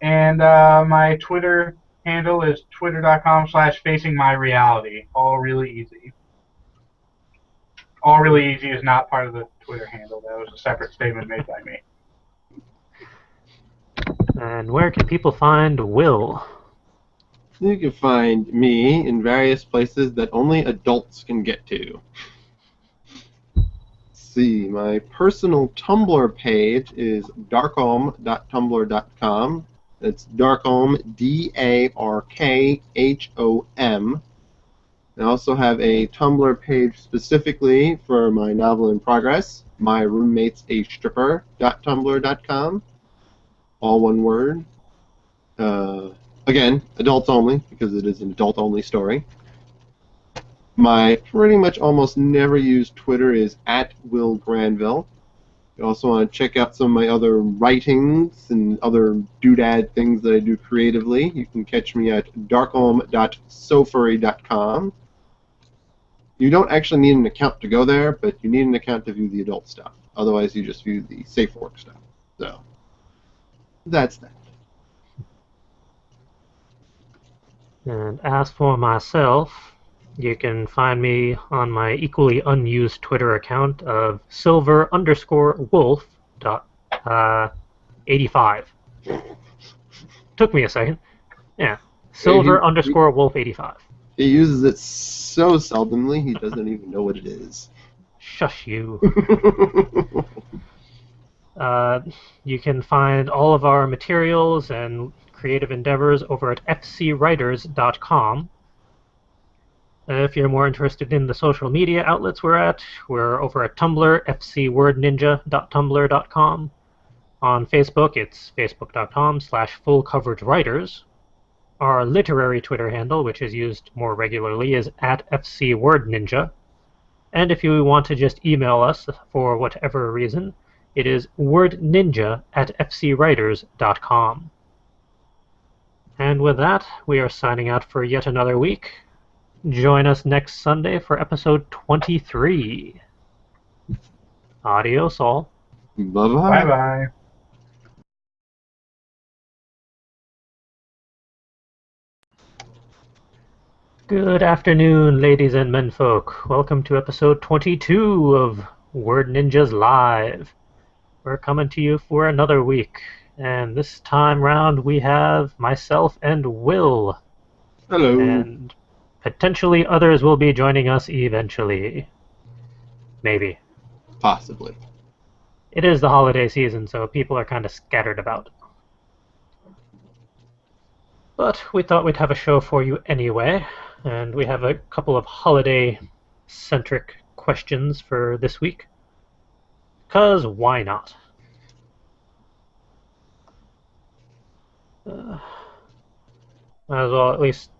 And my Twitter handle is twitter.com/facingmyreality. All really easy. All really easy is not part of the Twitter handle. That was a separate statement made by me. And where can people find Will? You can find me in various places that only adults can get to. Let's see, my personal Tumblr page is darkhom.tumblr.com. It's Darkhom, Darkhom. I also have a Tumblr page specifically for my novel in progress, My Roommate's a Stripper.tumblr.com. All one word. Again, adults only, because it is an adult-only story. My pretty much almost never used Twitter is @WillGranville. You also want to check out some of my other writings and other doodad things that I do creatively. You can catch me at darkhome.sofurry.com. You don't actually need an account to go there, but you need an account to view the adult stuff. Otherwise, you just view the safe work stuff. So, that's that. And as for myself, you can find me on my equally unused Twitter account of silver_wolf.85. Took me a second. Yeah, silver_wolf85. He uses it so seldomly, he doesn't even know what it is. Shush you. You can find all of our materials and creative endeavors over at fcwriters.com. If you're more interested in the social media outlets we're over at Tumblr, fcwordninja.tumblr.com. On Facebook, it's facebook.com/fullcoveragewriters. Our literary Twitter handle, which is used more regularly, is @fcwordninja. And if you want to just email us for whatever reason, it is wordninja@fcwriters.com. And with that, we are signing out for yet another week. Join us next Sunday for episode 23. Adios all. Bye-bye. Bye-bye. Good afternoon, ladies and menfolk. Welcome to episode 22 of Word Ninjas Live. We're coming to you for another week, and this time round we have myself and Will. Hello. And potentially others will be joining us eventually. Maybe. Possibly. It is the holiday season, so people are kind of scattered about. But we thought we'd have a show for you anyway, and we have a couple of holiday-centric questions for this week. 'Cause why not? Might as well at least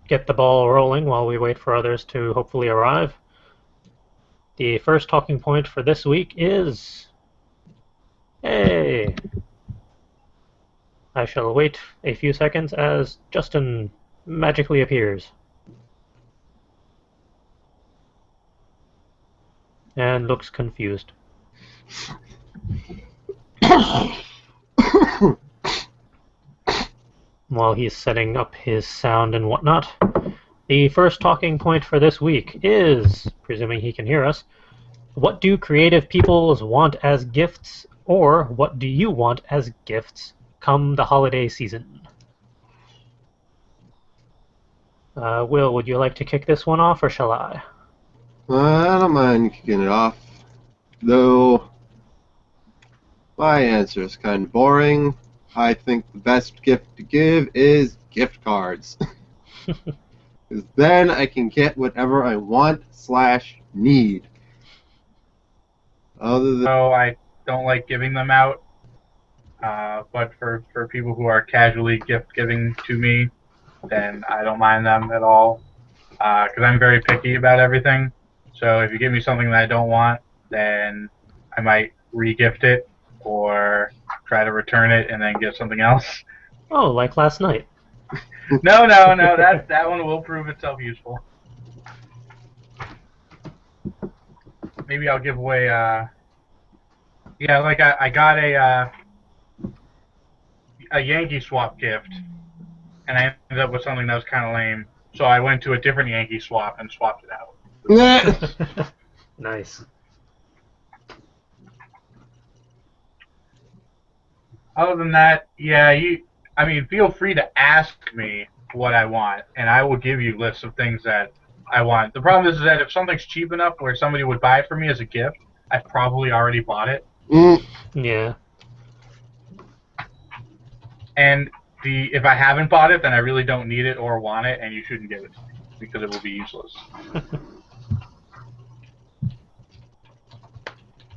get the ball rolling while we wait for others to hopefully arrive. The first talking point for this week is... Hey! I shall wait a few seconds as Justin magically appears. And looks confused. While he's setting up his sound and whatnot, the first talking point for this week is, presuming he can hear us, what do creative peoples want as gifts, or what do you want as gifts come the holiday season? Will, would you like to kick this one off, or shall I? I don't mind kicking it off, though my answer is kind of boring. I think the best gift to give is gift cards. Because then I can get whatever I want/need. Other than So I don't like giving them out, but for people who are casually gift giving to me, then I don't mind them at all. Because I'm very picky about everything. So if you give me something that I don't want, then I might re-gift it or try to return it and then get something else. Oh, like last night. No, that one will prove itself useful. Maybe I'll give away. Yeah, like I got a Yankee swap gift, and I ended up with something that was kind of lame. So I went to a different Yankee swap and swapped it out. Nice. Other than that, yeah, I mean, feel free to ask me what I want, and I will give you lists of things that I want. The problem is that if something's cheap enough where somebody would buy it for me as a gift, I've probably already bought it. Yeah. And if I haven't bought it, then I really don't need it or want it, and you shouldn't give it to me because it will be useless.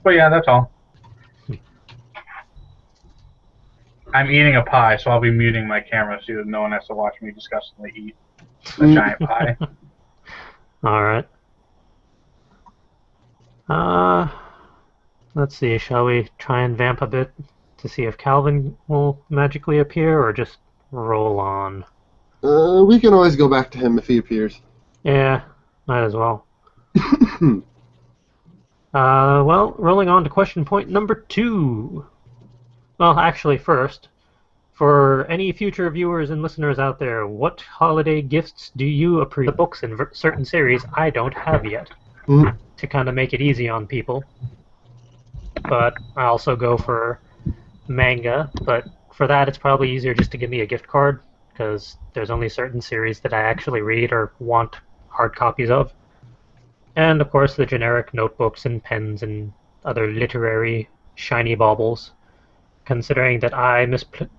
But yeah, that's all. I'm eating a pie, so I'll be muting my camera so that no one has to watch me disgustingly eat a giant pie. All right. Let's see. Shall we try and vamp a bit to see if Calvin will magically appear, or just roll on? We can always go back to him if he appears. Yeah, might as well. Well, rolling on to question point number 2. Well, actually, first, for any future viewers and listeners out there, what holiday gifts do you appreciate? The books in certain series I don't have yet, to kind of make it easy on people. But I also go for manga, but for that it's probably easier just to give me a gift card, because there's only certain series that I actually read or want hard copies of. And of course the generic notebooks and pens and other literary shiny baubles. Considering that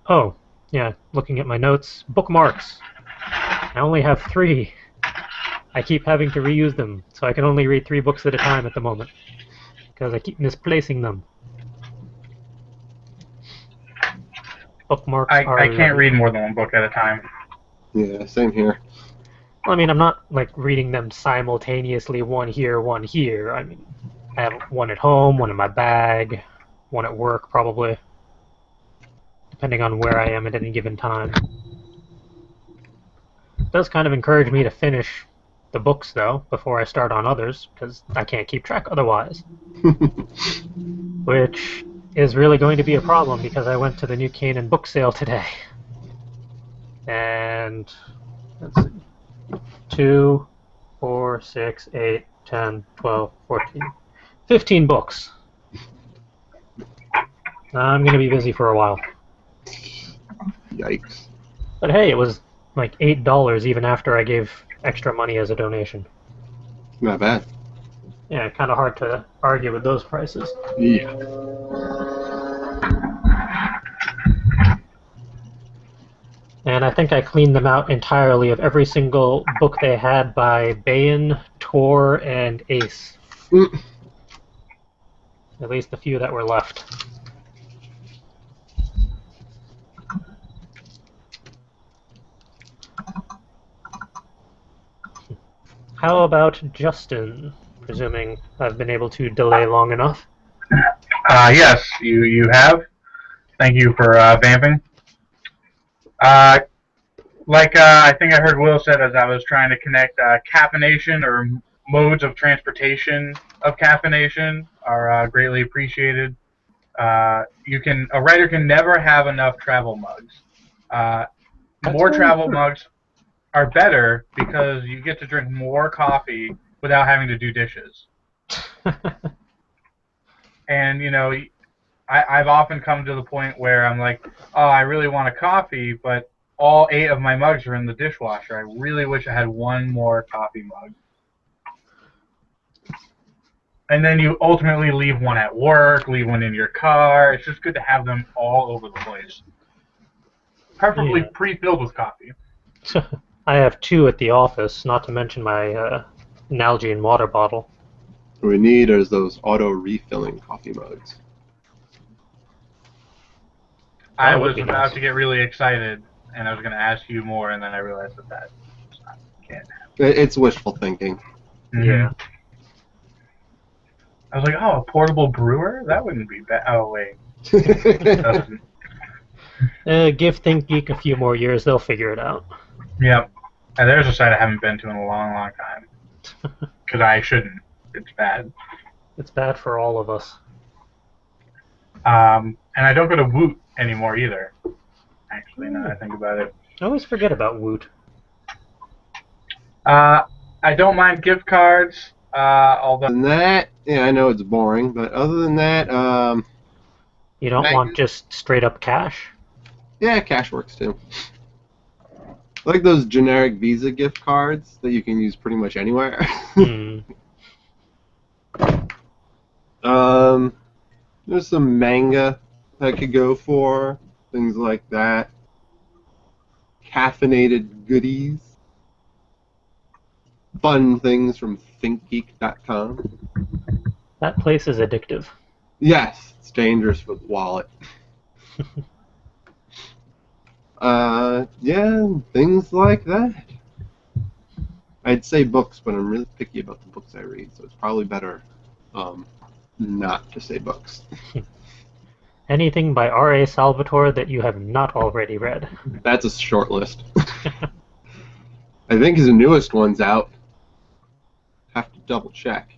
oh, yeah, looking at my notes, bookmarks. I only have 3. I keep having to reuse them, so I can only read 3 books at a time at the moment, because I keep misplacing them. Bookmarks are... I can't read more than one book at a time. Yeah, same here. Well, I mean, I'm not like reading them simultaneously, one here, one here. I mean, I have one at home, one in my bag, one at work, probably, depending on where I am at any given time. It does kind of encourage me to finish the books, though, before I start on others, because I can't keep track otherwise. Which is really going to be a problem, because I went to the New Canaan book sale today. And let's see. 2, 4, 6, 8, 10, 12, 14, 15 books. I'm going to be busy for a while. Yikes. But hey, it was like $8 even after I gave extra money as a donation. Not bad. Yeah, kind of hard to argue with those prices. Yeah. And I think I cleaned them out entirely of every single book they had by Bayan, Tor, and Ace. At least the few that were left. How about Justin? Presuming I've been able to delay long enough. Yes, you have. Thank you for vamping. I think I heard Will said as I was trying to connect, caffeination or modes of transportation of caffeination are greatly appreciated. A writer can never have enough travel mugs. More travel mugs are better because you get to drink more coffee without having to do dishes. And I've often come to the point where I'm like, oh, I really want a coffee, but all 8 of my mugs are in the dishwasher. I really wish I had one more coffee mug. And then you ultimately leave one at work, leave one in your car. It's just good to have them all over the place. Preferably pre-filled with coffee. I have 2 at the office, not to mention my Nalgene water bottle. What we need is those auto-refilling coffee mugs. I was about to get really excited and I was going to ask you more, and then I realized that can't It's wishful thinking. happen. Yeah. I was like, oh, a portable brewer? That wouldn't be bad. Oh, wait. It doesn't. Give Think Geek a few more years, they'll figure it out. Yep. And there's a site I haven't been to in a long, long time. Because I shouldn't. It's bad. It's bad for all of us. And I don't go to Woot anymore either. Actually, now that I think about it. I always forget about Woot. I don't mind gift cards, although Other than that, yeah, I know it's boring, but other than that, You don't want just straight up cash? yeah, cash works too. Like those generic Visa gift cards that you can use pretty much anywhere. Hmm. There's some manga I could go for, things like that. Caffeinated goodies. Fun things from thinkgeek.com. That place is addictive. Yes, it's dangerous for the wallet. Yeah, things like that. I'd say books, but I'm really picky about the books I read, so it's probably better not to say books. Anything by R.A. Salvatore that you have not already read. That's a short list. I think his newest one's out. Have to double check.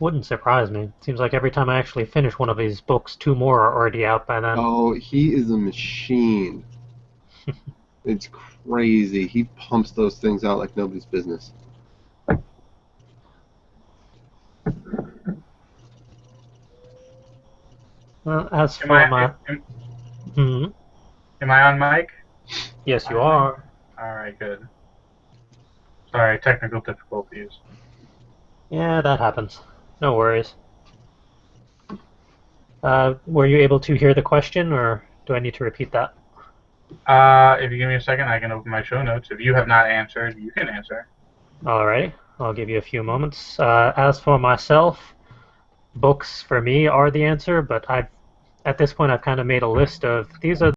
Wouldn't surprise me. Seems like every time I actually finish one of his books, two more are already out by then. Oh, he is a machine. It's crazy. He pumps those things out like nobody's business. Well, as am for I, my... Hmm? am I on mic? Yes, you are. Alright, good. Sorry, technical difficulties. Yeah, that happens. No worries. Were you able to hear the question, or do I need to repeat that? If you give me a second, I can open my show notes. If you have not answered, you can answer. Alrighty, I'll give you a few moments. As for myself, books for me are the answer, but at this point I've kind of made a list of these are